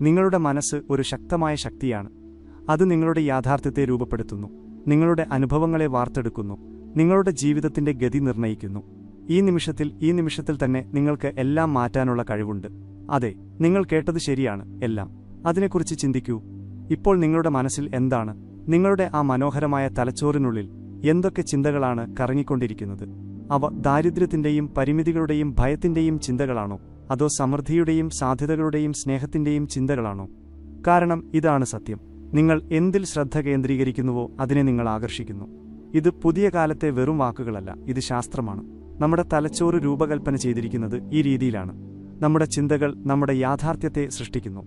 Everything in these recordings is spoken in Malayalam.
നിങ്ങളുടെ മനസ്സ് ഒരു ശക്തമായ ശക്തിയാണ്. അത് നിങ്ങളുടെ യാഥാർത്ഥ്യത്തെ രൂപപ്പെടുത്തുന്നു, നിങ്ങളുടെ അനുഭവങ്ങളെ വാർത്തെടുക്കുന്നു, നിങ്ങളുടെ ജീവിതത്തിന്റെ ഗതി നിർണ്ണയിക്കുന്നു. ഈ നിമിഷത്തിൽ തന്നെ നിങ്ങൾക്ക് എല്ലാം മാറ്റാനുള്ള കഴിവുണ്ട്. അതെ, നിങ്ങൾ കേട്ടത് ശരിയാണ്, എല്ലാം. അതിനെക്കുറിച്ച് ചിന്തിക്കൂ. ഇപ്പോൾ നിങ്ങളുടെ മനസ്സിൽ എന്താണ്? നിങ്ങളുടെ ആ മനോഹരമായ തലച്ചോറിനുള്ളിൽ എന്തൊക്കെ ചിന്തകളാണ് കറങ്ങിക്കൊണ്ടിരിക്കുന്നത്? അവ ദാരിദ്ര്യത്തിന്റെയും പരിമിതികളുടെയും ഭയത്തിന്റെയും ചിന്തകളാണോ, അതോ സമൃദ്ധിയുടെയും സാധ്യതകളുടെയും സ്നേഹത്തിന്റെയും ചിന്തകളാണോ? കാരണം ഇതാണ് സത്യം. നിങ്ങൾ എന്തിൽ ശ്രദ്ധ കേന്ദ്രീകരിക്കുന്നുവോ അതിനെ നിങ്ങൾ ആകർഷിക്കുന്നു. ഇത് പുതിയ കാലത്തെ വെറും വാക്കുകളല്ല, ഇത് ശാസ്ത്രമാണ്. നമ്മുടെ തലച്ചോറ് രൂപകൽപ്പന ചെയ്തിരിക്കുന്നത് ഈ രീതിയിലാണ്. നമ്മുടെ ചിന്തകൾ നമ്മുടെ യാഥാർത്ഥ്യത്തെ സൃഷ്ടിക്കുന്നു.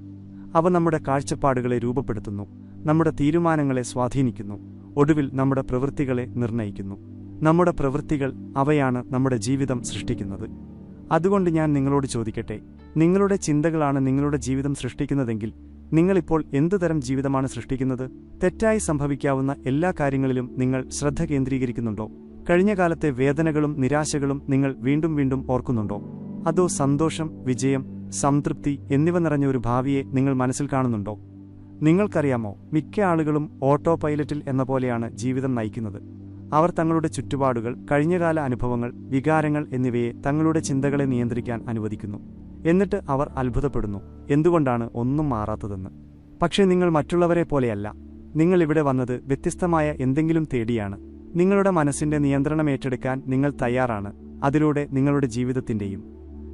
അവ നമ്മുടെ കാഴ്ചപ്പാടുകളെ രൂപപ്പെടുത്തുന്നു, നമ്മുടെ തീരുമാനങ്ങളെ സ്വാധീനിക്കുന്നു, ഒടുവിൽ നമ്മുടെ പ്രവൃത്തികളെ നിർണ്ണയിക്കുന്നു. നമ്മുടെ പ്രവൃത്തികൾ, അവയാണ് നമ്മുടെ ജീവിതം സൃഷ്ടിക്കുന്നത്. അതുകൊണ്ട് ഞാൻ നിങ്ങളോട് ചോദിക്കട്ടെ, നിങ്ങളുടെ ചിന്തകളാണ് നിങ്ങളുടെ ജീവിതം സൃഷ്ടിക്കുന്നതെങ്കിൽ നിങ്ങളിപ്പോൾ എന്തുതരം ജീവിതമാണ് സൃഷ്ടിക്കുന്നത്? തെറ്റായി സംഭവിക്കാവുന്ന എല്ലാ കാര്യങ്ങളിലും നിങ്ങൾ ശ്രദ്ധ കേന്ദ്രീകരിക്കുന്നുണ്ടോ? കഴിഞ്ഞ കാലത്തെ വേദനകളും നിരാശകളും നിങ്ങൾ വീണ്ടും വീണ്ടും ഓർക്കുന്നുണ്ടോ? അതോ സന്തോഷം, വിജയം, സംതൃപ്തി എന്നിവ നിറഞ്ഞ ഒരു ഭാവിയെ നിങ്ങൾ മനസ്സിൽ കാണുന്നുണ്ടോ? നിങ്ങൾക്കറിയാമോ, മിക്ക ആളുകളും ഓട്ടോ പൈലറ്റിൽ എന്ന പോലെയാണ് ജീവിതം നയിക്കുന്നത്. അവർ തങ്ങളുടെ ചുറ്റുപാടുകൾ, കഴിഞ്ഞകാല അനുഭവങ്ങൾ, വികാരങ്ങൾ എന്നിവയെ തങ്ങളുടെ ചിന്തകളെ നിയന്ത്രിക്കാൻ അനുവദിക്കുന്നു. എന്നിട്ട് അവർ അത്ഭുതപ്പെടുന്നു, എന്തുകൊണ്ടാണ് ഒന്നും മാറാത്തതെന്ന്. പക്ഷേ നിങ്ങൾ മറ്റുള്ളവരെ പോലെയല്ല. നിങ്ങൾ ഇവിടെ വന്നത് വ്യത്യസ്തമായ എന്തെങ്കിലും തേടിയാണ്. നിങ്ങളുടെ മനസ്സിന്റെ നിയന്ത്രണം ഏറ്റെടുക്കാൻ നിങ്ങൾ തയ്യാറാണ്, അതിലൂടെ നിങ്ങളുടെ ജീവിതത്തിന്റെയും.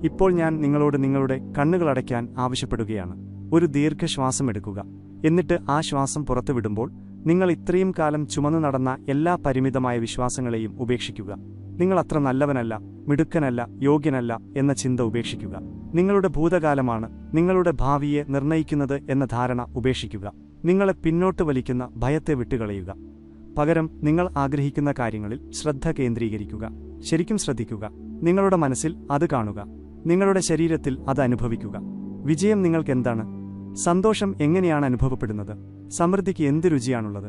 ഇപ്പോൾ ഞാൻ നിങ്ങളോട് നിങ്ങളുടെ കണ്ണുകളടയ്ക്കാൻ ആവശ്യപ്പെടുകയാണ്. ഒരു ദീർഘശ്വാസമെടുക്കുക. എന്നിട്ട് ആ ശ്വാസം പുറത്തുവിടുമ്പോൾ നിങ്ങൾ ഇത്രയും കാലം ചുമന്നു നടന്ന എല്ലാ പരിമിതമായ വിശ്വാസങ്ങളെയും ഉപേക്ഷിക്കുക. നിങ്ങൾ അത്ര നല്ലവനല്ല, മിടുക്കനല്ല, യോഗ്യനല്ല എന്ന ചിന്ത ഉപേക്ഷിക്കുക. നിങ്ങളുടെ ഭൂതകാലമാണ് നിങ്ങളുടെ ഭാവിയെ നിർണ്ണയിക്കുന്നത് എന്ന ധാരണ ഉപേക്ഷിക്കുക. നിങ്ങളെ പിന്നോട്ട് വലിക്കുന്ന ഭയത്തെ വിട്ടുകളയുക. പകരം നിങ്ങൾ ആഗ്രഹിക്കുന്ന കാര്യങ്ങളിൽ ശ്രദ്ധ കേന്ദ്രീകരിക്കുക. ശരിക്കും ശ്രദ്ധിക്കുക. നിങ്ങളുടെ മനസ്സിൽ അത് കാണുക. നിങ്ങളുടെ ശരീരത്തിൽ അത് അനുഭവിക്കുക. വിജയം നിങ്ങൾക്കെന്താണ്? സന്തോഷം എങ്ങനെയാണ് അനുഭവപ്പെടുന്നത്? സമൃദ്ധിക്ക് എന്ത് രുചിയാണുള്ളത്?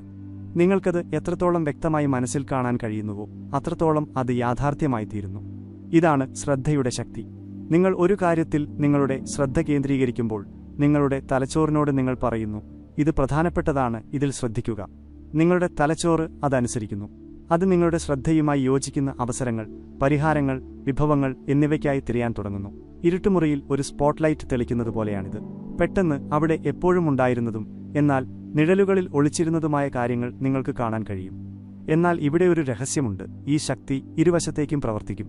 നിങ്ങൾക്കത് എത്രത്തോളം വ്യക്തമായി മനസ്സിൽ കാണാൻ കഴിയുന്നുവോ അത്രത്തോളം അത് യാഥാർത്ഥ്യമായിത്തീരുന്നു. ഇതാണ് ശ്രദ്ധയുടെ ശക്തി. നിങ്ങൾ ഒരു കാര്യത്തിൽ നിങ്ങളുടെ ശ്രദ്ധ കേന്ദ്രീകരിക്കുമ്പോൾ നിങ്ങളുടെ തലച്ചോറിനോട് നിങ്ങൾ പറയുന്നു, ഇത് പ്രധാനപ്പെട്ടതാണ്, ഇതിൽ ശ്രദ്ധിക്കുക. നിങ്ങളുടെ തലച്ചോറ് അതനുസരിക്കുന്നു. അത് നിങ്ങളുടെ ശ്രദ്ധയുമായി യോജിക്കുന്ന അവസരങ്ങൾ, പരിഹാരങ്ങൾ, വിഭവങ്ങൾ എന്നിവയ്ക്കായി തിരയാൻ തുടങ്ങുന്നു. ഇരുട്ടുമുറിയിൽ ഒരു സ്പോട്ട്ലൈറ്റ് തെളിക്കുന്നത് പോലെയാണിത്. പെട്ടെന്ന് അവിടെ എപ്പോഴും ഉണ്ടായിരുന്നതും എന്നാൽ നിഴലുകളിൽ ഒളിച്ചിരുന്നതുമായ കാര്യങ്ങൾ നിങ്ങൾക്ക് കാണാൻ കഴിയും. എന്നാൽ ഇവിടെ ഒരു രഹസ്യമുണ്ട്. ഈ ശക്തി ഇരുവശത്തേക്കും പ്രവർത്തിക്കും.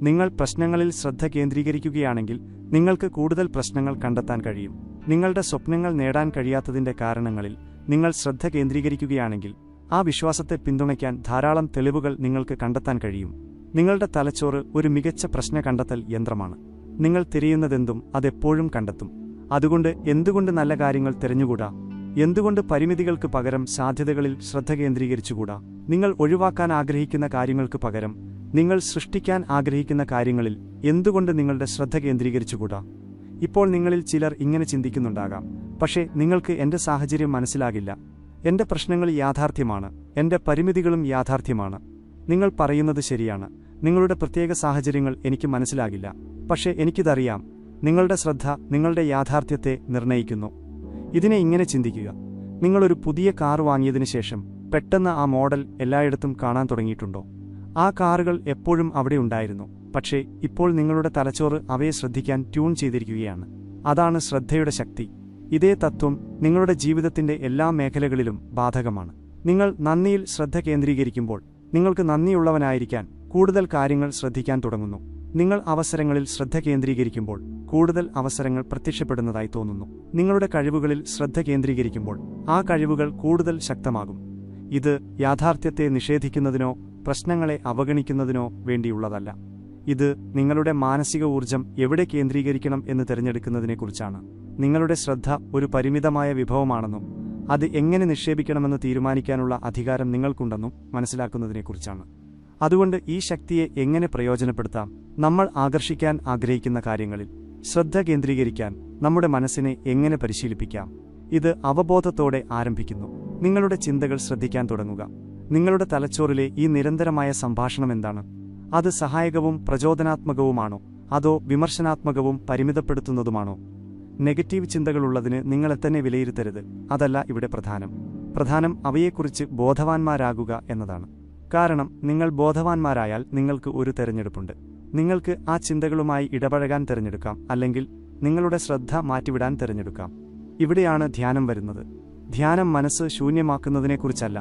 നിങ്ങൾ പ്രശ്നങ്ങളിൽ ശ്രദ്ധ കേന്ദ്രീകരിക്കുകയാണെങ്കിൽ നിങ്ങൾക്ക് കൂടുതൽ പ്രശ്നങ്ങൾ കണ്ടെത്താൻ കഴിയും. നിങ്ങളുടെ സ്വപ്നങ്ങൾ നേടാൻ കഴിയാത്തതിന്റെ കാരണങ്ങളിൽ നിങ്ങൾ ശ്രദ്ധ കേന്ദ്രീകരിക്കുകയാണെങ്കിൽ ആ വിശ്വാസത്തെ പിന്തുണയ്ക്കാൻ ധാരാളം തെളിവുകൾ നിങ്ങൾക്ക് കണ്ടെത്താൻ കഴിയും. നിങ്ങളുടെ തലച്ചോറ് ഒരു മികച്ച പ്രശ്ന കണ്ടെത്തൽ യന്ത്രമാണ്. നിങ്ങൾ തിരയുന്നതെന്തും അതെപ്പോഴും കണ്ടെത്തും. അതുകൊണ്ട് എന്തുകൊണ്ട് നല്ല കാര്യങ്ങൾ തിരഞ്ഞുകൂടാ? എന്തുകൊണ്ട് പരിമിതികൾക്ക് പകരം സാധ്യതകളിൽ ശ്രദ്ധ കേന്ദ്രീകരിച്ചുകൂടാ? നിങ്ങൾ ഒഴിവാക്കാൻ ആഗ്രഹിക്കുന്ന കാര്യങ്ങൾക്ക് പകരം നിങ്ങൾ സൃഷ്ടിക്കാൻ ആഗ്രഹിക്കുന്ന കാര്യങ്ങളിൽ എന്തുകൊണ്ട് നിങ്ങളുടെ ശ്രദ്ധ കേന്ദ്രീകരിച്ചുകൂടാ? ഇപ്പോൾ നിങ്ങളിൽ ചിലർ ഇങ്ങനെ ചിന്തിക്കുന്നുണ്ടാകാം, പക്ഷേ നിങ്ങൾക്ക് എന്റെ സാഹചര്യം മനസ്സിലാകില്ല. എന്റെ പ്രശ്നങ്ങൾ യാഥാർത്ഥ്യമാണ്, എന്റെ പരിമിതികളും യാഥാർത്ഥ്യമാണ്. നിങ്ങൾ പറയുന്നത് ശരിയാണ്. നിങ്ങളുടെ പ്രത്യേക സാഹചര്യങ്ങൾ എനിക്ക് മനസ്സിലാകില്ല. പക്ഷേ എനിക്കിതറിയാം, നിങ്ങളുടെ ശ്രദ്ധ നിങ്ങളുടെ യാഥാർത്ഥ്യത്തെ നിർണ്ണയിക്കുന്നു. ഇതിനെ ഇങ്ങനെ ചിന്തിക്കുക. നിങ്ങളൊരു പുതിയ കാർ വാങ്ങിയതിനു ശേഷം പെട്ടെന്ന് ആ മോഡൽ എല്ലായിടത്തും കാണാൻ തുടങ്ങിയിട്ടുണ്ടോ? ആ കാറുകൾ എപ്പോഴും അവിടെ ഉണ്ടായിരുന്നു, പക്ഷേ ഇപ്പോൾ നിങ്ങളുടെ തലച്ചോറ് അവയെ ശ്രദ്ധിക്കാൻ ട്യൂൺ ചെയ്തിരിക്കുകയാണ്. അതാണ് ശ്രദ്ധയുടെ ശക്തി. ഇതേ തത്വം നിങ്ങളുടെ ജീവിതത്തിന്റെ എല്ലാ മേഖലകളിലും ബാധകമാണ്. നിങ്ങൾ നന്ദിയിൽ ശ്രദ്ധ കേന്ദ്രീകരിക്കുമ്പോൾ നിങ്ങൾക്ക് നന്ദിയുള്ളവനായിരിക്കാൻ കൂടുതൽ കാര്യങ്ങൾ ശ്രദ്ധിക്കാൻ തുടങ്ങുന്നു. നിങ്ങൾ അവസരങ്ങളിൽ ശ്രദ്ധ കേന്ദ്രീകരിക്കുമ്പോൾ കൂടുതൽ അവസരങ്ങൾ പ്രത്യക്ഷപ്പെടുന്നതായി തോന്നുന്നു. നിങ്ങളുടെ കഴിവുകളിൽ ശ്രദ്ധ കേന്ദ്രീകരിക്കുമ്പോൾ ആ കഴിവുകൾ കൂടുതൽ ശക്തമാകും. ഇത് യാഥാർത്ഥ്യത്തെ നിഷേധിക്കുന്നതിനോ പ്രശ്നങ്ങളെ അവഗണിക്കുന്നതിനോ വേണ്ടിയുള്ളതല്ല. ഇത് നിങ്ങളുടെ മാനസിക ഊർജം എവിടെ കേന്ദ്രീകരിക്കണം എന്ന് തിരഞ്ഞെടുക്കുന്നതിനെക്കുറിച്ചാണ്. നിങ്ങളുടെ ശ്രദ്ധ ഒരു പരിമിതമായ വിഭവമാണെന്നും അത് എങ്ങനെ നിക്ഷേപിക്കണമെന്ന് തീരുമാനിക്കാനുള്ള അധികാരം നിങ്ങൾക്കുണ്ടെന്നും മനസ്സിലാക്കുന്നതിനെക്കുറിച്ചാണ്. അതുകൊണ്ട് ഈ ശക്തിയെ എങ്ങനെ പ്രയോജനപ്പെടുത്താം? നമ്മൾ ആകർഷിക്കാൻ ആഗ്രഹിക്കുന്ന കാര്യങ്ങളിൽ ശ്രദ്ധ കേന്ദ്രീകരിക്കാൻ നമ്മുടെ മനസ്സിനെ എങ്ങനെ പരിശീലിപ്പിക്കാം? ഇത് അവബോധത്തോടെ ആരംഭിക്കുന്നു. നിങ്ങളുടെ ചിന്തകൾ ശ്രദ്ധിക്കാൻ തുടങ്ങുക. നിങ്ങളുടെ തലച്ചോറിലെ ഈ നിരന്തരമായ സംഭാഷണം എന്താണ്? അത് സഹായകവും പ്രചോദനാത്മകവുമാണോ, അതോ വിമർശനാത്മകവും പരിമിതപ്പെടുത്തുന്നതുമാണോ? നെഗറ്റീവ് ചിന്തകളുള്ളതിന് നിങ്ങളെ തന്നെ വിലയിരുത്തരുത്. അതല്ല ഇവിടെ പ്രധാനം അവയെക്കുറിച്ച് ബോധവാന്മാരാകുക എന്നതാണ്. കാരണം നിങ്ങൾ ബോധവാന്മാരായാൽ നിങ്ങൾക്ക് ഒരു തെരഞ്ഞെടുപ്പുണ്ട്. നിങ്ങൾക്ക് ആ ചിന്തകളുമായി ഇടപഴകാൻ തിരഞ്ഞെടുക്കാം, അല്ലെങ്കിൽ നിങ്ങളുടെ ശ്രദ്ധ മാറ്റിവിടാൻ തിരഞ്ഞെടുക്കാം. ഇവിടെയാണ് ധ്യാനം വരുന്നത്. ധ്യാനം മനസ്സ് ശൂന്യമാക്കുന്നതിനെക്കുറിച്ചല്ല,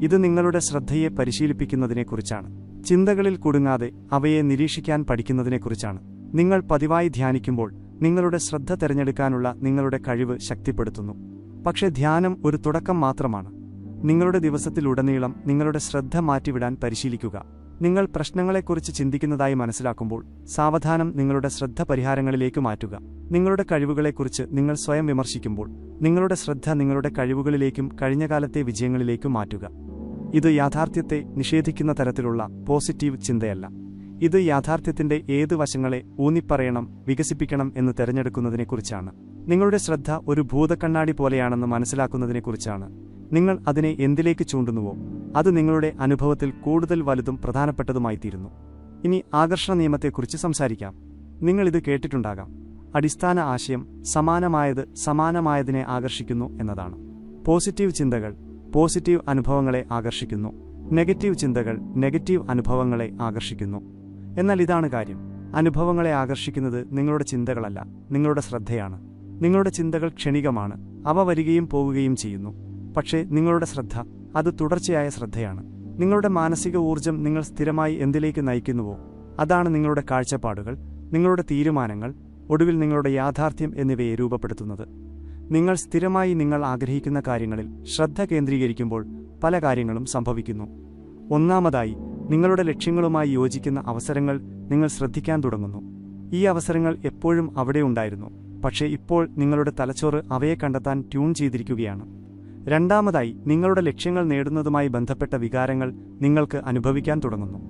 ഇത് നിങ്ങളുടെ ശ്രദ്ധയെ പരിശീലിപ്പിക്കുന്നതിനെക്കുറിച്ചാണ്. ചിന്തകളിൽ കുടുങ്ങാതെ അവയെ നിരീക്ഷിക്കാൻ പഠിക്കുന്നതിനെക്കുറിച്ചാണ്. നിങ്ങൾ പതിവായി ധ്യാനിക്കുമ്പോൾ നിങ്ങളുടെ ശ്രദ്ധ തിരഞ്ഞെടുക്കാനുള്ള നിങ്ങളുടെ കഴിവ് ശക്തിപ്പെടുത്തുന്നു. പക്ഷേ ധ്യാനം ഒരു തുടക്കം മാത്രമാണ്. നിങ്ങളുടെ ദിവസത്തിലുടനീളം നിങ്ങളുടെ ശ്രദ്ധ മാറ്റിവിടാൻ പരിശീലിക്കുക. നിങ്ങൾ പ്രശ്നങ്ങളെക്കുറിച്ച് ചിന്തിക്കുന്നതായി മനസ്സിലാക്കുമ്പോൾ സാവധാനം നിങ്ങളുടെ ശ്രദ്ധ പരിഹാരങ്ങളിലേക്ക് മാറ്റുക. നിങ്ങളുടെ കഴിവുകളെക്കുറിച്ച് നിങ്ങൾ സ്വയം വിമർശിക്കുമ്പോൾ നിങ്ങളുടെ ശ്രദ്ധ നിങ്ങളുടെ കഴിവുകളിലേക്കും കഴിഞ്ഞകാലത്തെ വിജയങ്ങളിലേക്കും മാറ്റുക. ഇത് യാഥാർത്ഥ്യത്തെ നിഷേധിക്കുന്ന തരത്തിലുള്ള പോസിറ്റീവ് ചിന്തയല്ല. ഇത് യാഥാർത്ഥ്യത്തിന്റെ ഏത് വശങ്ങളെ ഊന്നിപ്പറയണം, വികസിപ്പിക്കണം എന്ന് തിരഞ്ഞെടുക്കുന്നതിനെക്കുറിച്ചാണ്. നിങ്ങളുടെ ശ്രദ്ധ ഒരു ഭൂതക്കണ്ണാടി പോലെയാണെന്ന് മനസ്സിലാക്കുന്നതിനെക്കുറിച്ചാണ്. നിങ്ങൾ അതിനെ എന്തിലേക്ക് ചൂണ്ടുന്നുവോ അത് നിങ്ങളുടെ അനുഭവത്തിൽ കൂടുതൽ വലുതും പ്രധാനപ്പെട്ടതുമായിത്തീരുന്നു. ഇനി ആകർഷണ നിയമത്തെക്കുറിച്ച് സംസാരിക്കാം. നിങ്ങളിത് കേട്ടിട്ടുണ്ടാകാം. അടിസ്ഥാന ആശയം സമാനമായതിനെ ആകർഷിക്കുന്നു എന്നതാണ്. പോസിറ്റീവ് ചിന്തകൾ പോസിറ്റീവ് അനുഭവങ്ങളെ ആകർഷിക്കുന്നു, നെഗറ്റീവ് ചിന്തകൾ നെഗറ്റീവ് അനുഭവങ്ങളെ ആകർഷിക്കുന്നു. എന്നാൽ ഇതാണ് കാര്യം, അനുഭവങ്ങളെ ആകർഷിക്കുന്നത് നിങ്ങളുടെ ചിന്തകളല്ല, നിങ്ങളുടെ ശ്രദ്ധയാണ്. നിങ്ങളുടെ ചിന്തകൾ ക്ഷണികമാണ്, അവ വരികയും പോവുകയും ചെയ്യുന്നു. പക്ഷേ നിങ്ങളുടെ ശ്രദ്ധ അത് തുടർച്ചയായ ശ്രദ്ധയാണ്. നിങ്ങളുടെ മാനസിക ഊർജം നിങ്ങൾ സ്ഥിരമായി എന്തിലേക്ക് നയിക്കുന്നുവോ അതാണ് നിങ്ങളുടെ കാഴ്ചപ്പാടുകൾ, നിങ്ങളുടെ തീരുമാനങ്ങൾ, ഒടുവിൽ നിങ്ങളുടെ യാഥാർത്ഥ്യം എന്നിവയെ രൂപപ്പെടുത്തുന്നത്. നിങ്ങൾ സ്ഥിരമായി നിങ്ങൾ ആഗ്രഹിക്കുന്ന കാര്യങ്ങളിൽ ശ്രദ്ധ കേന്ദ്രീകരിക്കുമ്പോൾ പല കാര്യങ്ങളും സംഭവിക്കുന്നു. ഒന്നാമതായി, നിങ്ങളുടെ ലക്ഷ്യങ്ങളുമായി യോജിക്കുന്ന അവസരങ്ങൾ നിങ്ങൾ ശ്രദ്ധിക്കാൻ തുടങ്ങുന്നു. ഈ അവസരങ്ങൾ എപ്പോഴും അവിടെ ഉണ്ടായിരുന്നു, പക്ഷേ ഇപ്പോൾ നിങ്ങളുടെ തലച്ചോറ് അവയെ കണ്ടെത്താൻ ട്യൂൺ ചെയ്തിരിക്കുകയാണ്. രണ്ടാമതായി, നിങ്ങളുടെ ലക്ഷ്യങ്ങൾ നേടുന്നതുമായി ബന്ധപ്പെട്ട വികാരങ്ങൾ നിങ്ങൾക്ക് അനുഭവിക്കാൻ തുടങ്ങുന്നു.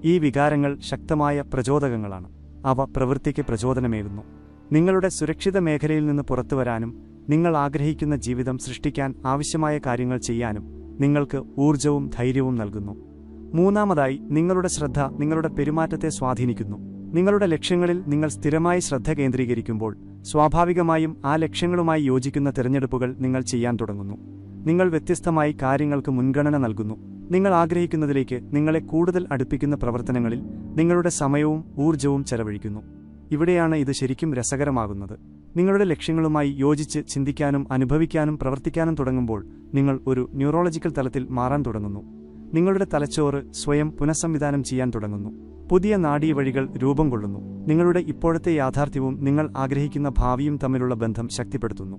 ഈ വികാരങ്ങൾ ശക്തമായ പ്രചോദകങ്ങളാണ്. അവ പ്രവൃത്തിക്ക് പ്രചോദനമേകുന്നു. നിങ്ങളുടെ സുരക്ഷിത മേഖലയിൽ നിന്ന് പുറത്തുവരാനും നിങ്ങൾ ആഗ്രഹിക്കുന്ന ജീവിതം സൃഷ്ടിക്കാൻ ആവശ്യമായ കാര്യങ്ങൾ ചെയ്യാനും നിങ്ങൾക്ക് ഊർജവും ധൈര്യവും നൽകുന്നു. മൂന്നാമതായി, നിങ്ങളുടെ ശ്രദ്ധ നിങ്ങളുടെ പെരുമാറ്റത്തെ സ്വാധീനിക്കുന്നു. നിങ്ങളുടെ ലക്ഷ്യങ്ങളിൽ നിങ്ങൾ സ്ഥിരമായി ശ്രദ്ധ കേന്ദ്രീകരിക്കുമ്പോൾ സ്വാഭാവികമായും ആ ലക്ഷ്യങ്ങളുമായി യോജിക്കുന്ന തിരഞ്ഞെടുപ്പുകൾ നിങ്ങൾ ചെയ്യാൻ തുടങ്ങുന്നു. നിങ്ങൾ വ്യത്യസ്തമായി കാര്യങ്ങൾക്ക് മുൻഗണന നൽകുന്നു. നിങ്ങൾ ആഗ്രഹിക്കുന്നതിലേക്ക് നിങ്ങളെ കൂടുതൽ അടുപ്പിക്കുന്ന പ്രവർത്തനങ്ങളിൽ നിങ്ങളുടെ സമയവും ഊർജവും ചെലവഴിക്കുന്നു. ഇവിടെയാണ് ഇത് ശരിക്കും രസകരമാകുന്നത്. നിങ്ങളുടെ ലക്ഷ്യങ്ങളുമായി യോജിച്ച് ചിന്തിക്കാനും അനുഭവിക്കാനും പ്രവർത്തിക്കാനും തുടങ്ങുമ്പോൾ നിങ്ങൾ ഒരു ന്യൂറോളജിക്കൽ തലത്തിൽ മാറാൻ തുടങ്ങുന്നു. നിങ്ങളുടെ തലച്ചോറ് സ്വയം പുനഃസംവിധാനം ചെയ്യാൻ തുടങ്ങുന്നു. പുതിയ നാഡീവഴികൾ രൂപം കൊള്ളുന്നു. നിങ്ങളുടെ ഇപ്പോഴത്തെ യാഥാർത്ഥ്യവും നിങ്ങൾ ആഗ്രഹിക്കുന്ന ഭാവിയും തമ്മിലുള്ള ബന്ധം ശക്തിപ്പെടുത്തുന്നു.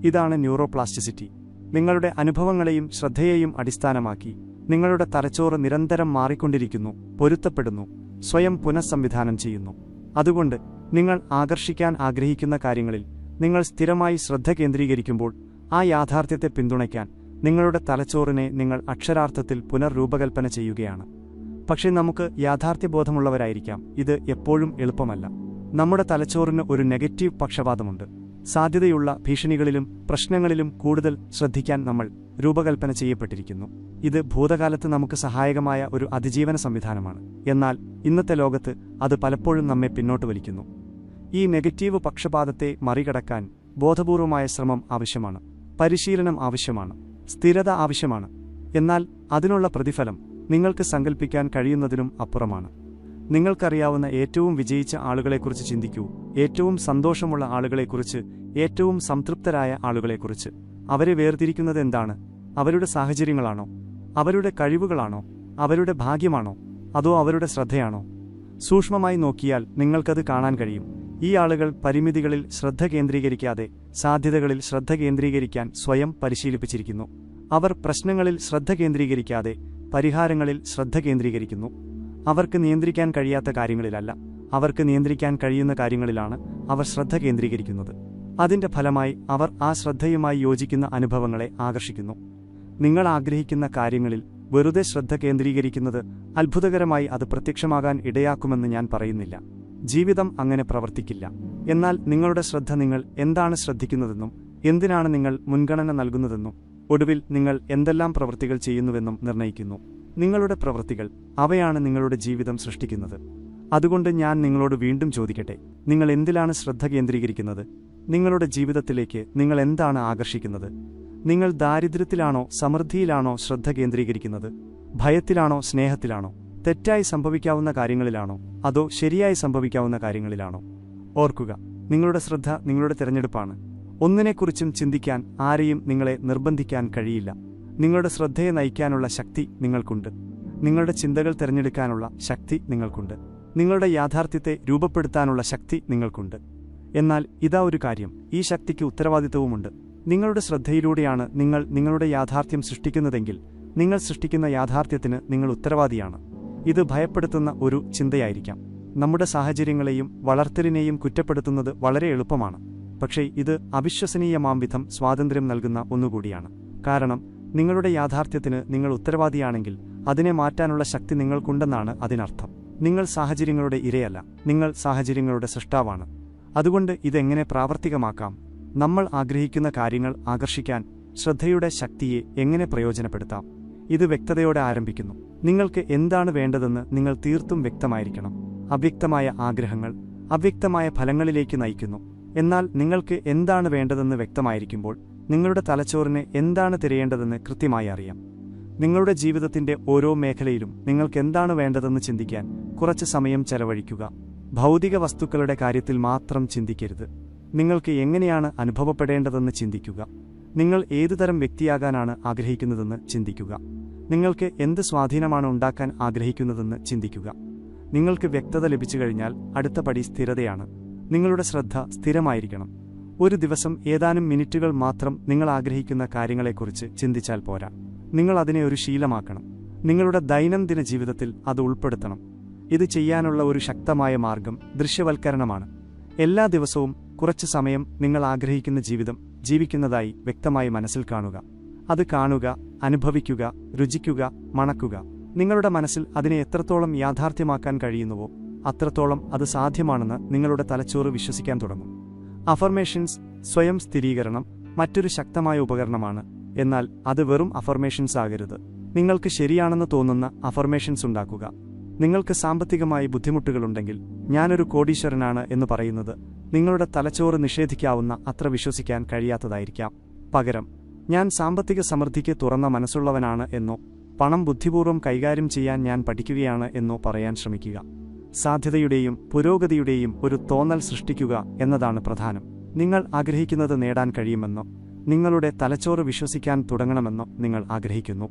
ഇതാണ് ന്യൂറോപ്ലാസ്റ്റിസിറ്റി. നിങ്ങളുടെ അനുഭവങ്ങളെയും ശ്രദ്ധയെയും അടിസ്ഥാനമാക്കി നിങ്ങളുടെ തലച്ചോറ് നിരന്തരം മാറിക്കൊണ്ടിരിക്കുന്നു, പൊരുത്തപ്പെടുന്നു, സ്വയം പുനഃസംവിധാനം ചെയ്യുന്നു. അതുകൊണ്ട് നിങ്ങൾ ആകർഷിക്കാൻ ആഗ്രഹിക്കുന്ന കാര്യങ്ങളിൽ നിങ്ങൾ സ്ഥിരമായി ശ്രദ്ധ കേന്ദ്രീകരിക്കുമ്പോൾ ആ യാഥാർത്ഥ്യത്തെ പിന്തുണയ്ക്കാൻ നിങ്ങളുടെ തലച്ചോറിനെ നിങ്ങൾ അക്ഷരാർത്ഥത്തിൽ പുനർരൂപകൽപ്പന ചെയ്യുകയാണ്. പക്ഷേ നമുക്ക് യാഥാർത്ഥ്യബോധമുള്ളവരായിരിക്കാം, ഇത് എപ്പോഴും എളുപ്പമല്ല. നമ്മുടെ തലച്ചോറിന് ഒരു നെഗറ്റീവ് പക്ഷപാതമുണ്ട്. സാധ്യതയുള്ള ഭീഷണികളിലും പ്രശ്നങ്ങളിലും കൂടുതൽ ശ്രദ്ധിക്കാൻ നമ്മൾ രൂപകൽപ്പന ചെയ്യപ്പെട്ടിരിക്കുന്നു. ഇത് ഭൂതകാലത്ത് നമുക്ക് സഹായകമായ ഒരു അതിജീവന സംവിധാനമാണ്. എന്നാൽ ഇന്നത്തെ ലോകത്ത് അത് പലപ്പോഴും നമ്മെ പിന്നോട്ട് വലിക്കുന്നു. ഈ നെഗറ്റീവ് പക്ഷപാതത്തെ മറികടക്കാൻ ബോധപൂർവമായ ശ്രമം ആവശ്യമാണ്, പരിശീലനം ആവശ്യമാണ്, സ്ഥിരത ആവശ്യമാണ്. എന്നാൽ അതിനുള്ള പ്രതിഫലം നിങ്ങൾക്ക് സങ്കൽപ്പിക്കാൻ കഴിയുന്നതിനും അപ്പുറമാണ്. നിങ്ങൾക്കറിയാവുന്ന ഏറ്റവും വിജയിച്ച ആളുകളെക്കുറിച്ച് ചിന്തിക്കൂ. ഏറ്റവും സന്തോഷമുള്ള ആളുകളെക്കുറിച്ച്, ഏറ്റവും സംതൃപ്തരായ ആളുകളെക്കുറിച്ച്. അവരെ വേർതിരിക്കുന്നത് എന്താണ്? അവരുടെ സാഹചര്യങ്ങളാണോ? അവരുടെ കഴിവുകളാണോ? അവരുടെ ഭാഗ്യമാണോ? അതോ അവരുടെ ശ്രദ്ധയാണോ? സൂക്ഷ്മമായി നോക്കിയാൽ നിങ്ങൾക്കത് കാണാൻ കഴിയും. ഈ ആളുകൾ പരിമിതികളിൽ ശ്രദ്ധ കേന്ദ്രീകരിക്കാതെ സാധ്യതകളിൽ ശ്രദ്ധ കേന്ദ്രീകരിക്കാൻ സ്വയം പരിശീലിപ്പിച്ചിരിക്കുന്നു. അവർ പ്രശ്നങ്ങളിൽ ശ്രദ്ധ കേന്ദ്രീകരിക്കാതെ പരിഹാരങ്ങളിൽ ശ്രദ്ധ കേന്ദ്രീകരിക്കുന്നു. അവർക്ക് നിയന്ത്രിക്കാൻ കഴിയാത്ത കാര്യങ്ങളിലല്ല, അവർക്ക് നിയന്ത്രിക്കാൻ കഴിയുന്ന കാര്യങ്ങളിലാണ് അവർ ശ്രദ്ധ കേന്ദ്രീകരിക്കുന്നത്. അതിന്റെ ഫലമായി അവർ ആ ശ്രദ്ധയുമായി യോജിക്കുന്ന അനുഭവങ്ങളെ ആകർഷിക്കുന്നു. നിങ്ങൾ ആഗ്രഹിക്കുന്ന കാര്യങ്ങളിൽ വെറുതെ ശ്രദ്ധ കേന്ദ്രീകരിക്കുന്നത് അത്ഭുതകരമായി അത് പ്രത്യക്ഷമാകാൻ ഇടയാക്കുമെന്ന് ഞാൻ പറയുന്നില്ല. ജീവിതം അങ്ങനെ പ്രവർത്തിക്കില്ല. എന്നാൽ നിങ്ങളുടെ ശ്രദ്ധ നിങ്ങൾ എന്താണ് ശ്രദ്ധിക്കുന്നതെന്നും എന്തിനാണ് നിങ്ങൾ മുൻഗണന നൽകുന്നതെന്നും ഒടുവിൽ നിങ്ങൾ എന്തെല്ലാം പ്രവൃത്തികൾ ചെയ്യുന്നുവെന്നും നിർണ്ണയിക്കുന്നു. നിങ്ങളുടെ പ്രവൃത്തികൾ, അവയാണ് നിങ്ങളുടെ ജീവിതം സൃഷ്ടിക്കുന്നത്. അതുകൊണ്ട് ഞാൻ നിങ്ങളോട് വീണ്ടും ചോദിക്കട്ടെ, നിങ്ങൾ എന്തിലാണ് ശ്രദ്ധ കേന്ദ്രീകരിക്കുന്നത്? നിങ്ങളുടെ ജീവിതത്തിലേക്ക് നിങ്ങൾ എന്താണ് ആകർഷിക്കുന്നത്? നിങ്ങൾ ദാരിദ്ര്യത്തിലാണോ സമൃദ്ധിയിലാണോ ശ്രദ്ധ കേന്ദ്രീകരിക്കുന്നത്? ഭയത്തിലാണോ സ്നേഹത്തിലാണോ? തെറ്റായി സംഭവിക്കാവുന്ന കാര്യങ്ങളിലാണോ അതോ ശരിയായി സംഭവിക്കാവുന്ന കാര്യങ്ങളിലാണോ? ഓർക്കുക, നിങ്ങളുടെ ശ്രദ്ധ നിങ്ങളുടെ തിരഞ്ഞെടുപ്പാണ്. ഒന്നിനെക്കുറിച്ചും ചിന്തിക്കാൻ ആരെയും നിങ്ങളെ നിർബന്ധിക്കാൻ കഴിയില്ല. നിങ്ങളുടെ ശ്രദ്ധയെ നയിക്കാനുള്ള ശക്തി നിങ്ങൾക്കുണ്ട്. നിങ്ങളുടെ ചിന്തകൾ തിരഞ്ഞെടുക്കാനുള്ള ശക്തി നിങ്ങൾക്കുണ്ട്. നിങ്ങളുടെ യാഥാർത്ഥ്യത്തെ രൂപപ്പെടുത്താനുള്ള ശക്തി നിങ്ങൾക്കുണ്ട്. എന്നാൽ ഇതാ ഒരു കാര്യം, ഈ ശക്തിക്ക് ഉത്തരവാദിത്തവുമുണ്ട്. നിങ്ങളുടെ ശ്രദ്ധയിലൂടെയാണ് നിങ്ങൾ നിങ്ങളുടെ യാഥാർത്ഥ്യം സൃഷ്ടിക്കുന്നതെങ്കിൽ നിങ്ങൾ സൃഷ്ടിക്കുന്ന യാഥാർത്ഥ്യത്തിന് നിങ്ങൾ ഉത്തരവാദിയാണ്. ഇത് ഭയപ്പെടുത്തുന്ന ഒരു ചിന്തയായിരിക്കാം. നമ്മുടെ സാഹചര്യങ്ങളെയും വളർത്തലിനെയും കുറ്റപ്പെടുത്തുന്നത് വളരെ എളുപ്പമാണ്. പക്ഷേ ഇത് അവിശ്വസനീയമാംവിധം സ്വാതന്ത്ര്യം നൽകുന്ന ഒന്നുകൂടിയാണ്. കാരണം നിങ്ങളുടെ യാഥാർത്ഥ്യത്തിന് നിങ്ങൾ ഉത്തരവാദിയാണെങ്കിൽ അതിനെ മാറ്റാനുള്ള ശക്തി നിങ്ങൾക്കുണ്ടെന്നാണ് അതിനർത്ഥം. നിങ്ങൾ സാഹചര്യങ്ങളുടെ ഇരയല്ല, നിങ്ങൾ സാഹചര്യങ്ങളുടെ സൃഷ്ടാവാണ്. അതുകൊണ്ട് ഇതെങ്ങനെ പ്രാവർത്തികമാക്കാം? നമ്മൾ ആഗ്രഹിക്കുന്ന കാര്യങ്ങൾ ആകർഷിക്കാൻ ശ്രദ്ധയുടെ ശക്തിയെ എങ്ങനെ പ്രയോജനപ്പെടുത്താം? ഇത് വ്യക്തതയോടെ ആരംഭിക്കുന്നു. നിങ്ങൾക്ക് എന്താണ് വേണ്ടതെന്ന് നിങ്ങൾ തീർത്തും വ്യക്തമായിരിക്കണം. അവ്യക്തമായ ആഗ്രഹങ്ങൾ അവ്യക്തമായ ഫലങ്ങളിലേക്ക് നയിക്കുന്നു. എന്നാൽ നിങ്ങൾക്ക് എന്താണ് വേണ്ടതെന്ന് വ്യക്തമായിരിക്കുമ്പോൾ നിങ്ങളുടെ തലച്ചോറിന് എന്താണ് തിരയേണ്ടതെന്ന് കൃത്യമായി അറിയാം. നിങ്ങളുടെ ജീവിതത്തിന്റെ ഓരോ മേഖലയിലും നിങ്ങൾക്ക് എന്താണ് വേണ്ടതെന്ന് ചിന്തിക്കാൻ കുറച്ച് സമയം ചെലവഴിക്കുക. ഭൗതിക വസ്തുക്കളുടെ കാര്യത്തിൽ മാത്രം ചിന്തിക്കരുത്. നിങ്ങൾക്ക് എങ്ങനെയാണ് അനുഭവപ്പെടേണ്ടതെന്ന് ചിന്തിക്കുക. നിങ്ങൾ ഏതുതരം വ്യക്തിയാകാനാണ് ആഗ്രഹിക്കുന്നതെന്ന് ചിന്തിക്കുക. നിങ്ങൾക്ക് എന്ത് സ്വാധീനമാണ് ഉണ്ടാക്കാൻ ആഗ്രഹിക്കുന്നതെന്ന് ചിന്തിക്കുക. നിങ്ങൾക്ക് വ്യക്തത ലഭിച്ചു കഴിഞ്ഞാൽ അടുത്ത പടി സ്ഥിരതയാണ്. നിങ്ങളുടെ ശ്രദ്ധ സ്ഥിരമായിരിക്കണം. ഒരു ദിവസം ഏതാനും മിനിറ്റുകൾ മാത്രം നിങ്ങൾ ആഗ്രഹിക്കുന്ന കാര്യങ്ങളെക്കുറിച്ച് ചിന്തിച്ചാൽ പോരാ. നിങ്ങൾ അതിനെ ഒരു ശീലമാക്കണം. നിങ്ങളുടെ ദൈനംദിന ജീവിതത്തിൽ അത് ഉൾപ്പെടുത്തണം. ഇത് ചെയ്യാനുള്ള ഒരു ശക്തമായ മാർഗം ദൃശ്യവൽക്കരണമാണ്. എല്ലാ ദിവസവും കുറച്ച് സമയം നിങ്ങൾ ആഗ്രഹിക്കുന്ന ജീവിതം ജീവിക്കുന്നതായി വ്യക്തമായി മനസ്സിൽ കാണുക. അത് കാണുക, അനുഭവിക്കുക, രുചിക്കുക, മണക്കുക. നിങ്ങളുടെ മനസ്സിൽ അതിനെ എത്രത്തോളം യാഥാർത്ഥ്യമാക്കാൻ കഴിയുന്നുവോ അത്രത്തോളം അത് സാധ്യമാണെന്ന് നിങ്ങളുടെ തലച്ചോറ് വിശ്വസിക്കാൻ തുടങ്ങും. അഫർമേഷൻസ്, സ്വയം സ്ഥിരീകരണം, മറ്റൊരു ശക്തമായ ഉപകരണമാണ്. എന്നാൽ അത് വെറും അഫർമേഷൻസ് ആകരുത്. നിങ്ങൾക്ക് ശരിയാണെന്ന് തോന്നുന്ന അഫർമേഷൻസ് ഉണ്ടാക്കുക. നിങ്ങൾക്ക് സാമ്പത്തികമായി ബുദ്ധിമുട്ടുകളുണ്ടെങ്കിൽ ഞാനൊരു കോടീശ്വരനാണ് എന്ന് പറയുന്നത് നിങ്ങളുടെ തലച്ചോറ് നിഷേധിക്കാവുന്ന അത്ര വിശ്വസിക്കാൻ കഴിയാത്തതായിരിക്കാം. പകരം ഞാൻ സാമ്പത്തിക സമൃദ്ധിക്ക് തുറന്ന മനസ്സുള്ളവനാണ് എന്നോ പണം ബുദ്ധിപൂർവ്വം കൈകാര്യം ചെയ്യാൻ ഞാൻ പഠിക്കുകയാണ് എന്നോ പറയാൻ ശ്രമിക്കുക. സാധ്യതയുടെയും പുരോഗതിയുടെയും ഒരു തോന്നൽ സൃഷ്ടിക്കുക എന്നതാണ് പ്രധാനം. നിങ്ങൾ ആഗ്രഹിക്കുന്നത് നേടാൻ കഴിയുമെന്നോ നിങ്ങളുടെ തലച്ചോറ് വിശ്വസിക്കാൻ തുടങ്ങണമെന്നോ നിങ്ങൾ ആഗ്രഹിക്കുന്നു.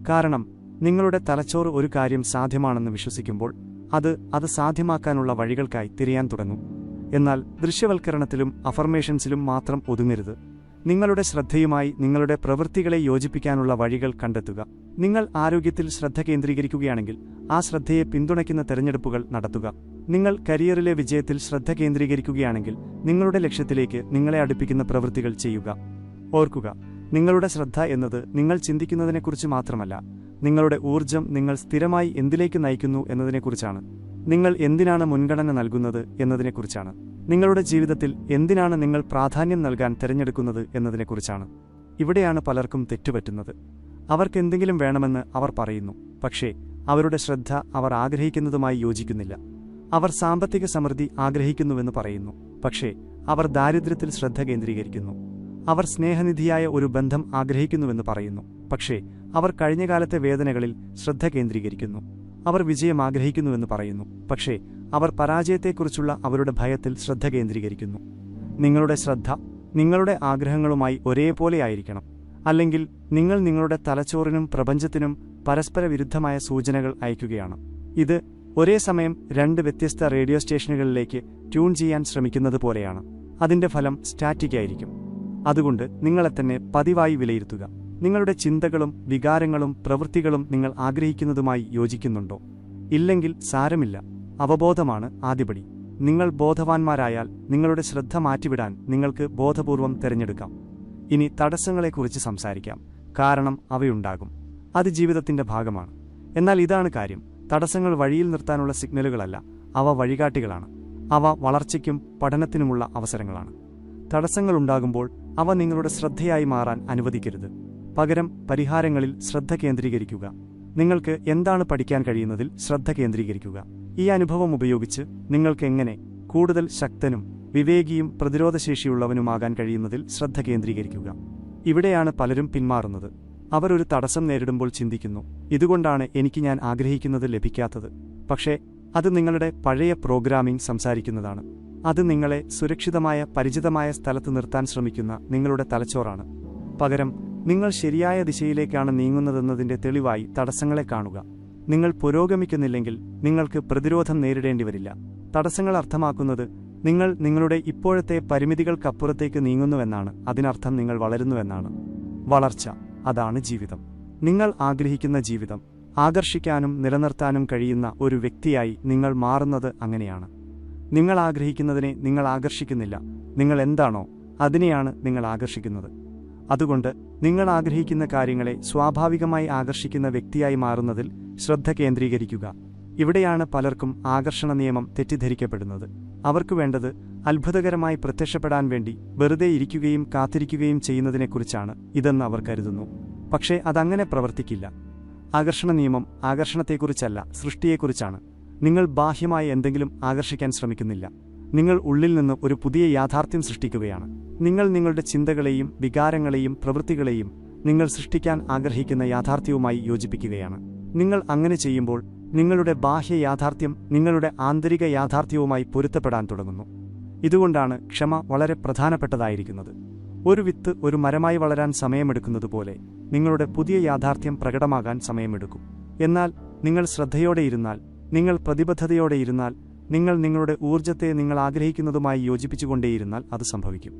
കാരണം നിങ്ങളുടെ തലച്ചോറ് ഒരു കാര്യം സാധ്യമാണെന്ന് വിശ്വസിക്കുമ്പോൾ അത് സാധ്യമാക്കാനുള്ള വഴികൾക്കായി തിരയാൻ തുടങ്ങും. എന്നാൽ ദൃശ്യവൽക്കരണത്തിലും അഫർമേഷൻസിലും മാത്രം ഒതുങ്ങരുത്. നിങ്ങളുടെ ശ്രദ്ധയുമായി നിങ്ങളുടെ പ്രവൃത്തികളെ യോജിപ്പിക്കാനുള്ള വഴികൾ കണ്ടെത്തുക. നിങ്ങൾ ആരോഗ്യത്തിൽ ശ്രദ്ധ കേന്ദ്രീകരിക്കുകയാണെങ്കിൽ ആ ശ്രദ്ധയെ പിന്തുണയ്ക്കുന്ന തെരഞ്ഞെടുപ്പുകൾ നടത്തുക. നിങ്ങൾ കരിയറിലെ വിജയത്തിൽ ശ്രദ്ധ കേന്ദ്രീകരിക്കുകയാണെങ്കിൽ നിങ്ങളുടെ ലക്ഷ്യത്തിലേക്ക് നിങ്ങളെ അടുപ്പിക്കുന്ന പ്രവൃത്തികൾ ചെയ്യുക. ഓർക്കുക, നിങ്ങളുടെ ശ്രദ്ധ എന്നത് നിങ്ങൾ ചിന്തിക്കുന്നതിനെക്കുറിച്ച് മാത്രമല്ല, നിങ്ങളുടെ ഊർജ്ജം നിങ്ങൾ സ്ഥിരമായി എന്തിലേക്ക് നയിക്കുന്നു എന്നതിനെക്കുറിച്ചാണ്. നിങ്ങൾ എന്തിനാണ് മുൻഗണന നൽകുന്നത് എന്നതിനെക്കുറിച്ചാണ്. നിങ്ങളുടെ ജീവിതത്തിൽ എന്തിനാണ് നിങ്ങൾ പ്രാധാന്യം നൽകാൻ തിരഞ്ഞെടുക്കുന്നത് എന്നതിനെക്കുറിച്ചാണ്. ഇവിടെയാണ് പലർക്കും തെറ്റുപറ്റുന്നത്. അവർക്കെന്തെങ്കിലും വേണമെന്ന് അവർ പറയുന്നു, പക്ഷേ അവരുടെ ശ്രദ്ധ അവർ ആഗ്രഹിക്കുന്നതുമായി യോജിക്കുന്നില്ല. അവർ സാമ്പത്തിക സമൃദ്ധി ആഗ്രഹിക്കുന്നുവെന്ന് പറയുന്നു, പക്ഷേ അവർ ദാരിദ്ര്യത്തിൽ ശ്രദ്ധ കേന്ദ്രീകരിക്കുന്നു. അവർ സ്നേഹനിധിയായ ഒരു ബന്ധം ആഗ്രഹിക്കുന്നുവെന്ന് പറയുന്നു, പക്ഷേ അവർ കഴിഞ്ഞകാലത്തെ വേദനകളിൽ ശ്രദ്ധ കേന്ദ്രീകരിക്കുന്നു. അവർ വിജയം ആഗ്രഹിക്കുന്നുവെന്ന് പറയുന്നു, പക്ഷേ അവർ പരാജയത്തെക്കുറിച്ചുള്ള അവരുടെ ഭയത്തിൽ ശ്രദ്ധ കേന്ദ്രീകരിക്കുന്നു. നിങ്ങളുടെ ശ്രദ്ധ നിങ്ങളുടെ ആഗ്രഹങ്ങളുമായി ഒരേപോലെയായിരിക്കണം. അല്ലെങ്കിൽ നിങ്ങൾ നിങ്ങളുടെ തലച്ചോറിനും പ്രപഞ്ചത്തിനും പരസ്പര വിരുദ്ധമായ സൂചനകൾ അയക്കുകയാണ്. ഇത് ഒരേ സമയം രണ്ട് വ്യത്യസ്ത റേഡിയോ സ്റ്റേഷനുകളിലേക്ക് ട്യൂൺ ചെയ്യാൻ ശ്രമിക്കുന്നത് പോലെയാണ്. അതിന്റെ ഫലം സ്റ്റാറ്റിക് ആയിരിക്കും. അതുകൊണ്ട് നിങ്ങളെ തന്നെ പതിവായി വിലയിരുത്തുക. നിങ്ങളുടെ ചിന്തകളും വികാരങ്ങളും പ്രവൃത്തികളും നിങ്ങൾ ആഗ്രഹിക്കുന്നതുമായി യോജിക്കുന്നുണ്ടോ? ഇല്ലെങ്കിൽ സാരമില്ല, അവബോധമാണ് ആദ്യപടി. നിങ്ങൾ ബോധവാന്മാരായാൽ നിങ്ങളുടെ ശ്രദ്ധ മാറ്റിവിടാൻ നിങ്ങൾക്ക് ബോധപൂർവം തിരഞ്ഞെടുക്കാം. ഇനി തടസ്സങ്ങളെക്കുറിച്ച് സംസാരിക്കാം. കാരണം അവയുണ്ടാകും, അത് ജീവിതത്തിന്റെ ഭാഗമാണ്. എന്നാൽ ഇതാണ് കാര്യം, തടസ്സങ്ങൾ വഴിയിൽ നിർത്താനുള്ള സിഗ്നലുകളല്ല, അവ വഴികാട്ടികളാണ്. അവ വളർച്ചയ്ക്കും പഠനത്തിനുമുള്ള അവസരങ്ങളാണ്. തടസ്സങ്ങളുണ്ടാകുമ്പോൾ അവ നിങ്ങളുടെ ശ്രദ്ധയായി മാറാൻ അനുവദിക്കരുത്. പകരം പരിഹാരങ്ങളിൽ ശ്രദ്ധ കേന്ദ്രീകരിക്കുക. നിങ്ങൾക്ക് എന്താണ് പഠിക്കാൻ കഴിയുന്നതിൽ ശ്രദ്ധ കേന്ദ്രീകരിക്കുക. ഈ അനുഭവം ഉപയോഗിച്ച് നിങ്ങൾക്ക് എങ്ങനെ കൂടുതൽ ശക്തനും വിവേകിയും പ്രതിരോധശേഷിയുള്ളവനുമാകാൻ കഴിയുന്നതിൽ ശ്രദ്ധ കേന്ദ്രീകരിക്കുക. ഇവിടെയാണ് പലരും പിന്മാറുന്നത്. അവർ ഒരു തടസ്സം നേരിടുമ്പോൾ ചിന്തിക്കുന്നു, ഇതുകൊണ്ടാണ് എനിക്ക് ഞാൻ ആഗ്രഹിക്കുന്നത് ലഭിക്കാത്തത്. പക്ഷേ അത് നിങ്ങളുടെ പഴയ പ്രോഗ്രാമിംഗ് സംസാരിക്കുന്നതാണ്. അത് നിങ്ങളെ സുരക്ഷിതമായ പരിചിതമായ സ്ഥലത്ത് നിർത്താൻ ശ്രമിക്കുന്ന നിങ്ങളുടെ തലച്ചോറാണ്. പകരം നിങ്ങൾ ശരിയായ ദിശയിലേക്കാണ് നീങ്ങുന്നതെന്നതിന്റെ തെളിവായി തടസ്സങ്ങളെ കാണുക. നിങ്ങൾ പുരോഗമിക്കുന്നില്ലെങ്കിൽ നിങ്ങൾക്ക് പ്രതിരോധം നേരിടേണ്ടി വരില്ല. തടസ്സങ്ങൾ അർത്ഥമാക്കുന്നത് നിങ്ങൾ നിങ്ങളുടെ ഇപ്പോഴത്തെ പരിമിതികൾക്കപ്പുറത്തേക്ക് നീങ്ങുന്നുവെന്നാണ്. അതിനർത്ഥം നിങ്ങൾ വളരുന്നുവെന്നാണ്. വളർച്ച, അതാണ് ജീവിതം. നിങ്ങൾ ആഗ്രഹിക്കുന്ന ജീവിതം ആകർഷിക്കാനും നിലനിർത്താനും കഴിയുന്ന ഒരു വ്യക്തിയായി നിങ്ങൾ മാറുന്നത് അങ്ങനെയാണ്. നിങ്ങൾ ആഗ്രഹിക്കുന്നതിനെ നിങ്ങൾ ആകർഷിക്കുന്നില്ല. നിങ്ങൾ എന്താണോ അതിനെയാണ് നിങ്ങൾ ആകർഷിക്കുന്നത്. അതുകൊണ്ട് നിങ്ങൾ ആഗ്രഹിക്കുന്ന കാര്യങ്ങളെ സ്വാഭാവികമായി ആകർഷിക്കുന്ന വ്യക്തിയായി മാറുന്നതിൽ ശ്രദ്ധ കേന്ദ്രീകരിക്കുക. ഇവിടെയാണ് പലർക്കും ആകർഷണ നിയമം തെറ്റിദ്ധരിക്കപ്പെടുന്നത്. അവർക്ക് വേണ്ടത് അത്ഭുതകരമായി പ്രത്യക്ഷപ്പെടാൻ വേണ്ടി വെറുതെ ഇരിക്കുകയും കാത്തിരിക്കുകയും ചെയ്യുന്നതിനെക്കുറിച്ചാണ് ഇതെന്ന് അവർ കരുതുന്നു. പക്ഷേ അതങ്ങനെ പ്രവർത്തിക്കില്ല. ആകർഷണ നിയമം ആകർഷണത്തെക്കുറിച്ചല്ല, സൃഷ്ടിയെക്കുറിച്ചാണ്. നിങ്ങൾ ബാഹ്യമായി എന്തെങ്കിലും ആകർഷിക്കാൻ ശ്രമിക്കുന്നില്ല. നിങ്ങൾ ഉള്ളിൽ നിന്ന് ഒരു പുതിയ യാഥാർത്ഥ്യം സൃഷ്ടിക്കുകയാണ്. നിങ്ങൾ നിങ്ങളുടെ ചിന്തകളെയും വികാരങ്ങളെയും പ്രവൃത്തികളെയും നിങ്ങൾ സൃഷ്ടിക്കാൻ ആഗ്രഹിക്കുന്ന യാഥാർത്ഥ്യവുമായി യോജിപ്പിക്കുകയാണ്. നിങ്ങൾ അങ്ങനെ ചെയ്യുമ്പോൾ നിങ്ങളുടെ ബാഹ്യ യാഥാർത്ഥ്യം നിങ്ങളുടെ ആന്തരിക യാഥാർത്ഥ്യവുമായി പൊരുത്തപ്പെടാൻ തുടങ്ങുന്നു. ഇതുകൊണ്ടാണ് ക്ഷമ വളരെ പ്രധാനപ്പെട്ടതായിരിക്കുന്നത്. ഒരു വിത്ത് ഒരു മരമായി വളരാൻ സമയമെടുക്കുന്നതുപോലെ നിങ്ങളുടെ പുതിയ യാഥാർത്ഥ്യം പ്രകടമാകാൻ സമയമെടുക്കും. എന്നാൽ നിങ്ങൾ ശ്രദ്ധയോടെയിരുന്നാൽ, നിങ്ങൾ പ്രതിബദ്ധതയോടെയിരുന്നാൽ, നിങ്ങൾ നിങ്ങളുടെ ഊർജ്ജത്തെ നിങ്ങൾ ആഗ്രഹിക്കുന്നതുമായി യോജിപ്പിച്ചുകൊണ്ടേയിരുന്നാൽ അത് സംഭവിക്കും.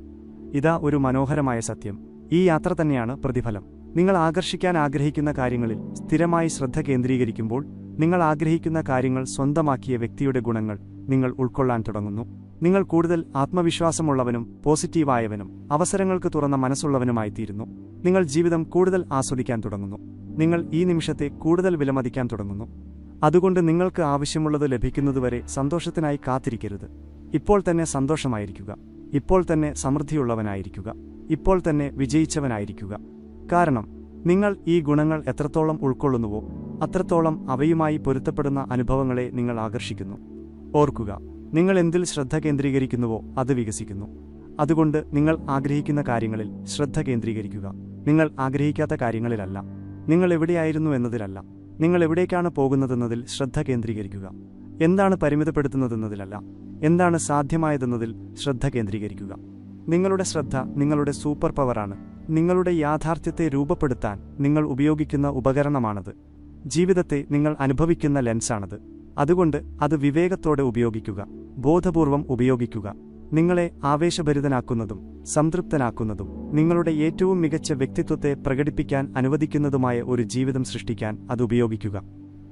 ഇതാ ഒരു മനോഹരമായ സത്യം. ഈ യാത്ര തന്നെയാണ് പ്രതിഫലം. നിങ്ങൾ ആകർഷിക്കാൻ ആഗ്രഹിക്കുന്ന കാര്യങ്ങളിൽ സ്ഥിരമായി ശ്രദ്ധ കേന്ദ്രീകരിക്കുമ്പോൾ നിങ്ങൾ ആഗ്രഹിക്കുന്ന കാര്യങ്ങൾ സ്വന്തമാക്കിയ വ്യക്തിയുടെ ഗുണങ്ങൾ നിങ്ങൾ ഉൾക്കൊള്ളാൻ തുടങ്ങുന്നു. നിങ്ങൾ കൂടുതൽ ആത്മവിശ്വാസമുള്ളവനും പോസിറ്റീവായവനും അവസരങ്ങൾക്ക് തുറന്ന മനസ്സുള്ളവനുമായിത്തീരുന്നു. നിങ്ങൾ ജീവിതം കൂടുതൽ ആസ്വദിക്കാൻ തുടങ്ങുന്നു. നിങ്ങൾ ഈ നിമിഷത്തെ കൂടുതൽ വിലമതിക്കാൻ തുടങ്ങുന്നു. അതുകൊണ്ട് നിങ്ങൾക്ക് ആവശ്യമുള്ളത് ലഭിക്കുന്നതുവരെ സന്തോഷത്തിനായി കാത്തിരിക്കരുത്. ഇപ്പോൾ തന്നെ സന്തോഷമായിരിക്കുക. ഇപ്പോൾ തന്നെ സമൃദ്ധിയുള്ളവനായിരിക്കുക. ഇപ്പോൾ തന്നെ വിജയിച്ചവനായിരിക്കുക. കാരണം നിങ്ങൾ ഈ ഗുണങ്ങൾ എത്രത്തോളം ഉൾക്കൊള്ളുന്നുവോ അത്രത്തോളം അവയുമായി പൊരുത്തപ്പെടുന്ന അനുഭവങ്ങളെ നിങ്ങൾ ആകർഷിക്കുന്നു. ഓർക്കുക, നിങ്ങൾ എന്തിൽ ശ്രദ്ധ കേന്ദ്രീകരിക്കുന്നുവോ അത് വികസിക്കുന്നു. അതുകൊണ്ട് നിങ്ങൾ ആഗ്രഹിക്കുന്ന കാര്യങ്ങളിൽ ശ്രദ്ധ കേന്ദ്രീകരിക്കുക. നിങ്ങൾ ആഗ്രഹിക്കാത്ത കാര്യങ്ങളിലല്ല. നിങ്ങൾ എവിടെയായിരുന്നു എന്നതിലല്ല. നിങ്ങൾ എവിടേക്കാണ് പോകുന്നതെന്നതിൽ ശ്രദ്ധ കേന്ദ്രീകരിക്കുക. എന്താണ് പരിമിതപ്പെടുത്തുന്നതെന്നതിലല്ല, എന്താണ് സാധ്യമായതെന്നതിൽ ശ്രദ്ധ കേന്ദ്രീകരിക്കുക. നിങ്ങളുടെ ശ്രദ്ധ നിങ്ങളുടെ സൂപ്പർ പവറാണ്. നിങ്ങളുടെ യാഥാർത്ഥ്യത്തെ രൂപപ്പെടുത്താൻ നിങ്ങൾ ഉപയോഗിക്കുന്ന ഉപകരണമാണത്. ജീവിതത്തെ നിങ്ങൾ അനുഭവിക്കുന്ന ലെൻസാണത്. അതുകൊണ്ട് അത് വിവേകത്തോടെ ഉപയോഗിക്കുക, ബോധപൂർവം ഉപയോഗിക്കുക. നിങ്ങളെ ആവേശഭരിതനാക്കുന്നതും സംതൃപ്തനാക്കുന്നതും നിങ്ങളുടെ ഏറ്റവും മികച്ച വ്യക്തിത്വത്തെ പ്രകടിപ്പിക്കാൻ അനുവദിക്കുന്നതുമായ ഒരു ജീവിതം സൃഷ്ടിക്കാൻ അത് ഉപയോഗിക്കുക.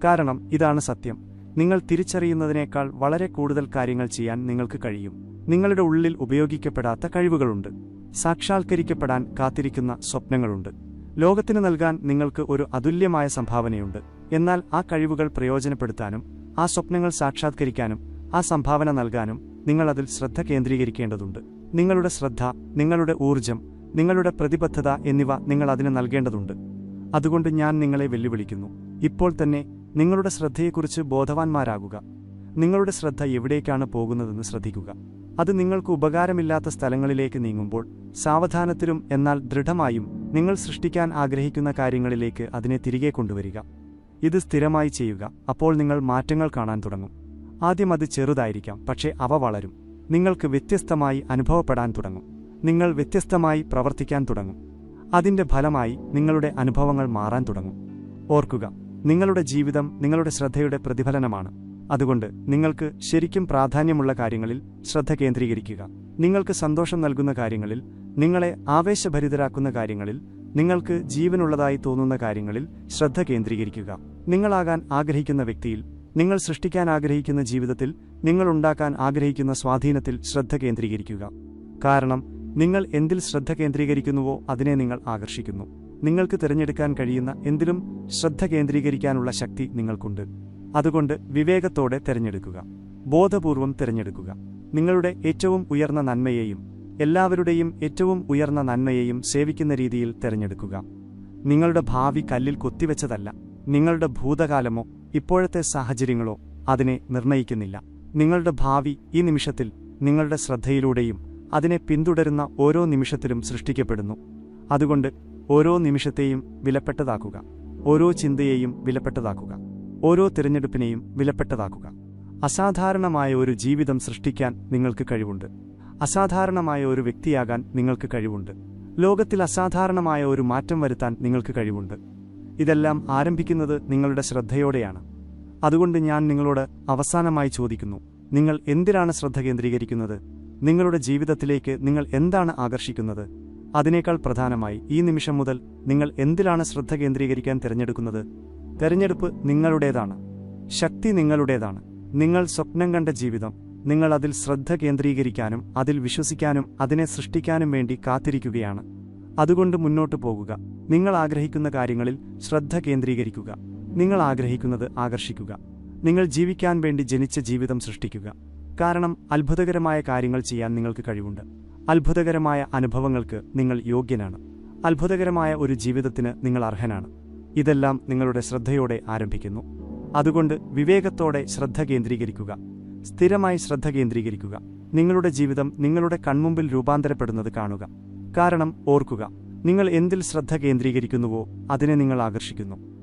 കാരണം ഇതാണ് സത്യം. നിങ്ങൾ തിരിച്ചറിയുന്നതിനേക്കാൾ വളരെ കൂടുതൽ കാര്യങ്ങൾ ചെയ്യാൻ നിങ്ങൾക്ക് കഴിയും. നിങ്ങളുടെ ഉള്ളിൽ ഉപയോഗിക്കപ്പെടാത്ത കഴിവുകളുണ്ട്. സാക്ഷാത്കരിക്കപ്പെടാൻ കാത്തിരിക്കുന്ന സ്വപ്നങ്ങളുണ്ട്. ലോകത്തിന് നൽകാൻ നിങ്ങൾക്ക് ഒരു അതുല്യമായ സംഭാവനയുണ്ട്. എന്നാൽ ആ കഴിവുകൾ പ്രയോജനപ്പെടുത്താനും ആ സ്വപ്നങ്ങൾ സാക്ഷാത്കരിക്കാനും ആ സംഭാവന നൽകാനും നിങ്ങൾ അതിൽ ശ്രദ്ധ കേന്ദ്രീകരിക്കേണ്ടതുണ്ട്. നിങ്ങളുടെ ശ്രദ്ധ, നിങ്ങളുടെ ഊർജ്ജം, നിങ്ങളുടെ പ്രതിബദ്ധത എന്നിവ നിങ്ങൾ അതിന് നൽകേണ്ടതുണ്ട്. അതുകൊണ്ട് ഞാൻ നിങ്ങളെ വെല്ലുവിളിക്കുന്നു. ഇപ്പോൾ തന്നെ നിങ്ങളുടെ ശ്രദ്ധയെക്കുറിച്ച് ബോധവാന്മാരാകുക. നിങ്ങളുടെ ശ്രദ്ധ എവിടേക്കാണ് പോകുന്നതെന്ന് ശ്രദ്ധിക്കുക. അത് നിങ്ങൾക്ക് ഉപകാരമില്ലാത്ത സ്ഥലങ്ങളിലേക്ക് നീങ്ങുമ്പോൾ സാവധാനത്തിലും എന്നാൽ ദൃഢമായും നിങ്ങൾ സൃഷ്ടിക്കാൻ ആഗ്രഹിക്കുന്ന കാര്യങ്ങളിലേക്ക് അതിനെ തിരികെ കൊണ്ടുവരിക. ഇത് സ്ഥിരമായി ചെയ്യുക. അപ്പോൾ നിങ്ങൾ മാറ്റങ്ങൾ കാണാൻ തുടങ്ങും. ആദ്യം അത് ചെറുതായിരിക്കാം, പക്ഷേ അവ വളരും. നിങ്ങൾക്ക് വ്യത്യസ്തമായി അനുഭവപ്പെടാൻ തുടങ്ങും. നിങ്ങൾ വ്യത്യസ്തമായി പ്രവർത്തിക്കാൻ തുടങ്ങും. അതിന്റെ ഫലമായി നിങ്ങളുടെ അനുഭവങ്ങൾ മാറാൻ തുടങ്ങും. ഓർക്കുക, നിങ്ങളുടെ ജീവിതം നിങ്ങളുടെ ശ്രദ്ധയുടെ പ്രതിഫലനമാണ്. അതുകൊണ്ട് നിങ്ങൾക്ക് ശരിക്കും പ്രാധാന്യമുള്ള കാര്യങ്ങളിൽ ശ്രദ്ധ കേന്ദ്രീകരിക്കുക. നിങ്ങൾക്ക് സന്തോഷം നൽകുന്ന കാര്യങ്ങളിൽ, നിങ്ങളെ ആവേശഭരിതരാക്കുന്ന കാര്യങ്ങളിൽ, നിങ്ങൾക്ക് ജീവനുള്ളതായി തോന്നുന്ന കാര്യങ്ങളിൽ ശ്രദ്ധ കേന്ദ്രീകരിക്കുക. നിങ്ങളാകാൻ ആഗ്രഹിക്കുന്ന വ്യക്തിയിൽ, നിങ്ങൾ സൃഷ്ടിക്കാൻ ആഗ്രഹിക്കുന്ന ജീവിതത്തിൽ, നിങ്ങൾ ഉണ്ടാക്കാൻ ആഗ്രഹിക്കുന്ന സ്വാധീനത്തിൽ ശ്രദ്ധ കേന്ദ്രീകരിക്കുക. കാരണം നിങ്ങൾ എന്തിൽ ശ്രദ്ധ കേന്ദ്രീകരിക്കുന്നുവോ അതിനെ നിങ്ങൾ ആകർഷിക്കുന്നു. നിങ്ങൾക്ക് തിരഞ്ഞെടുക്കാൻ കഴിയുന്ന എന്തിലും ശ്രദ്ധ കേന്ദ്രീകരിക്കാനുള്ള ശക്തി നിങ്ങൾക്കുണ്ട്. അതുകൊണ്ട് വിവേകത്തോടെ തിരഞ്ഞെടുക്കുക. ബോധപൂർവം തിരഞ്ഞെടുക്കുക. നിങ്ങളുടെ ഏറ്റവും ഉയർന്ന നന്മയെയും എല്ലാവരുടെയും ഏറ്റവും ഉയർന്ന നന്മയെയും സേവിക്കുന്ന രീതിയിൽ തിരഞ്ഞെടുക്കുക. നിങ്ങളുടെ ഭാവി കല്ലിൽ കൊത്തിവെച്ചതല്ല. നിങ്ങളുടെ ഭൂതകാലമോ ഇപ്പോഴത്തെ സാഹചര്യങ്ങളോ അതിനെ നിർണയിക്കുന്നില്ല. നിങ്ങളുടെ ഭാവി ഈ നിമിഷത്തിൽ നിങ്ങളുടെ ശ്രദ്ധയിലൂടെയും അതിനെ പിന്തുടരുന്ന ഓരോ നിമിഷത്തിലും സൃഷ്ടിക്കപ്പെടുന്നു. അതുകൊണ്ട് ഓരോ നിമിഷത്തെയും വിലപ്പെട്ടതാക്കുക, ഓരോ ചിന്തയെയും വിലപ്പെട്ടതാക്കുക, ഓരോ തിരഞ്ഞെടുപ്പിനെയും വിലപ്പെട്ടതാക്കുക. അസാധാരണമായ ഒരു ജീവിതം സൃഷ്ടിക്കാൻ നിങ്ങൾക്ക് കഴിവുണ്ട്. അസാധാരണമായ ഒരു വ്യക്തിയാകാൻ നിങ്ങൾക്ക് കഴിവുണ്ട്. ലോകത്തിൽ അസാധാരണമായ ഒരു മാറ്റം വരുത്താൻ നിങ്ങൾക്ക് കഴിവുണ്ട്. ഇതെല്ലാം ആരംഭിക്കുന്നത് നിങ്ങളുടെ ശ്രദ്ധയോടെയാണ്. അതുകൊണ്ട് ഞാൻ നിങ്ങളോട് അവസാനമായി ചോദിക്കുന്നു, നിങ്ങൾ എന്തിനാണ് ശ്രദ്ധ കേന്ദ്രീകരിക്കുന്നത്? നിങ്ങളുടെ ജീവിതത്തിലേക്ക് നിങ്ങൾ എന്താണ് ആകർഷിക്കുന്നത്? അതിനേക്കാൾ പ്രധാനമായി ഈ നിമിഷം മുതൽ നിങ്ങൾ എന്തിലാണ് ശ്രദ്ധ കേന്ദ്രീകരിക്കാൻ തിരഞ്ഞെടുക്കുന്നത്? തിരഞ്ഞെടുപ്പ് നിങ്ങളുടേതാണ്. ശക്തി നിങ്ങളുടേതാണ്. നിങ്ങൾ സ്വപ്നം കണ്ട ജീവിതം, നിങ്ങൾ അതിൽ ശ്രദ്ധ കേന്ദ്രീകരിക്കാനും അതിൽ വിശ്വസിക്കാനും അതിനെ സൃഷ്ടിക്കാനും വേണ്ടി കാത്തിരിക്കുകയാണ്. അതുകൊണ്ട് മുന്നോട്ടു പോകുക. നിങ്ങൾ ആഗ്രഹിക്കുന്ന കാര്യങ്ങളിൽ ശ്രദ്ധ കേന്ദ്രീകരിക്കുക. നിങ്ങൾ ആഗ്രഹിക്കുന്നത് ആകർഷിക്കുക. നിങ്ങൾ ജീവിക്കാൻ വേണ്ടി ജനിച്ച ജീവിതം സൃഷ്ടിക്കുക. കാരണം അത്ഭുതകരമായ കാര്യങ്ങൾ ചെയ്യാൻ നിങ്ങൾക്ക് കഴിവുണ്ട്. അത്ഭുതകരമായ അനുഭവങ്ങൾക്ക് നിങ്ങൾ യോഗ്യനാണ്. അത്ഭുതകരമായ ഒരു ജീവിതത്തിന് നിങ്ങൾ അർഹനാണ്. ഇതെല്ലാം നിങ്ങളുടെ ശ്രദ്ധയോടെ ആരംഭിക്കുന്നു. അതുകൊണ്ട് വിവേകത്തോടെ ശ്രദ്ധ കേന്ദ്രീകരിക്കുക. സ്ഥിരമായി ശ്രദ്ധ കേന്ദ്രീകരിക്കുക. നിങ്ങളുടെ ജീവിതം നിങ്ങളുടെ കൺമുമ്പിൽ രൂപാന്തരപ്പെടുന്നത് കാണുക. കാരണം ഓർക്കുക, നിങ്ങൾ എന്തിൽ ശ്രദ്ധ കേന്ദ്രീകരിക്കുന്നുവോ അതിനെ നിങ്ങൾ ആകർഷിക്കുന്നു.